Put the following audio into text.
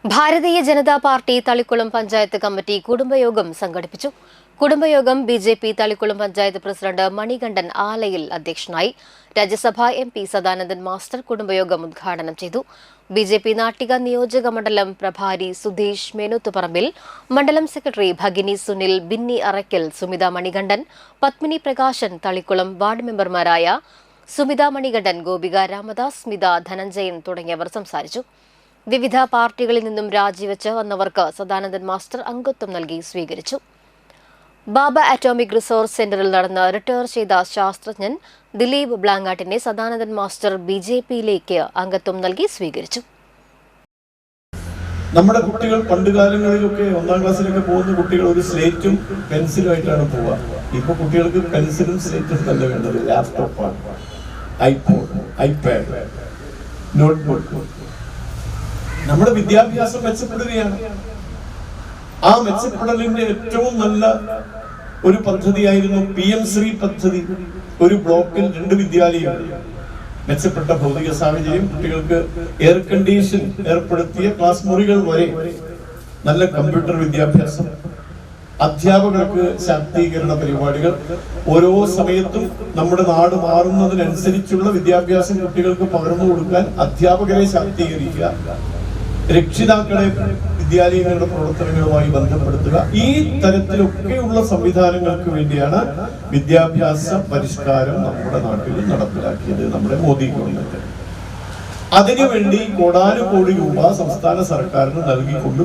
Bharatiya Janata party Thalikkulam panchayat committee കുടുംബയോഗം സംഘടിപ്പിച്ചു. കുടുംബയോഗം BJP Thalikkulam panchayat president Manikandan ആലയിൽ അധ്യക്ഷനായി. രാജ്യസഭാ MP Sadanandan master കുടുംബയോഗം ഉദ്ഘാടനം ചെയ്തു. ബിജെപി നാട്ടിക നിയോജക മണ്ഡലം പ്രഭാരി സുധീഷ് മേനോത്തുപറമ്പിൽ, മണ്ഡലം സെക്രട്ടറി ഭഗിനി സുനിൽ, ബിന്നി അറയ്ക്കൽ, സുമിത മണികണ്ഠൻ, പത്മിനി പ്രകാശൻ, തളിക്കുളം വാർഡ് മെമ്പർമാരായ സുമിത മണികണ്ഠൻ, ഗോപിക രാമദാസ്, സ്മിത ധനഞ്ജയൻ തുടങ്ങിയവർ സംസാരിച്ചു. വിവിധ പാർട്ടികളിൽ നിന്നും രാജിവെച്ച് വന്നവർക്ക് സദാനന്ദൻ മാസ്റ്റർ അംഗത്വം നൽകി സ്വീകരിച്ചു. ബാബ അറ്റോമിക് റിസോഴ്സ് സെന്ററിൽ നടന്ന് റിട്ടയർ ചെയ്ത ശാസ്ത്രജ്ഞൻ ദിലീപ് ബ്ലാങ്ങാട്ടിനെ സദാനന്ദൻ മാസ്റ്റർ ബിജെപിയിലേക്ക് അംഗത്വം നൽകി സ്വീകരിച്ചു. നമ്മുടെ കുട്ടികൾ പണ്ടുകാലങ്ങളിലൊക്കെ 1ാം ക്ലാസ്സിലൊക്കെ പോകുന്ന കുട്ടികൾ ഒരു സ്ലേറ്റും പെൻസിലും ആയിട്ടാണ് പോവുക. ഇപ്പൊ കുട്ടികൾക്ക് പെൻസിലും സ്ലേറ്റും തന്നെ വേണ്ടത്. ലാപ്ടോപ്പാണ്, ഐപോഡ്, ഐപാഡ്, നോട്ട്ബുക്ക്. നമ്മുടെ വിദ്യാഭ്യാസം മെച്ചപ്പെടുകയാണ്. ആ മെച്ചപ്പെടലിന്റെ ഏറ്റവും നല്ല ഒരു പദ്ധതിയായിരുന്നു PM ശ്രീ പദ്ധതി. ഒരു ബ്ലോക്കിൽ 2 വിദ്യാലയങ്ങൾ, മെച്ചപ്പെട്ട ഭൗതിക സാഹചര്യം, കുട്ടികൾക്ക് എയർ കണ്ടീഷൻ ഏർപ്പെടുത്തിയ ക്ലാസ് മുറികൾ വരെ, നല്ല കമ്പ്യൂട്ടർ വിദ്യാഭ്യാസം, അധ്യാപകർക്ക് ശാക്തീകരണ പരിപാടികൾ. ഓരോ സമയത്തും നമ്മുടെ നാട് മാറുന്നതിനനുസരിച്ചുള്ള വിദ്യാഭ്യാസം കുട്ടികൾക്ക് പകർന്നു കൊടുക്കാൻ അധ്യാപകരെ ശാക്തീകരിക്കുക, രക്ഷിതാക്കളെ വിദ്യാലയങ്ങളുടെ പ്രവർത്തനങ്ങളുമായി ബന്ധപ്പെടുത്തുക. ഈ തരത്തിലൊക്കെയുള്ള സംവിധാനങ്ങൾക്ക് വേണ്ടിയാണ് വിദ്യാഭ്യാസ പരിഷ്കാരം നമ്മുടെ നാട്ടിൽ നടപ്പിലാക്കിയത് നമ്മുടെ മോദി ഗവൺമെന്റ്. അതിനുവേണ്ടി കോടാനുകോടി രൂപ സംസ്ഥാന സർക്കാരിന് നൽകിക്കൊണ്ട്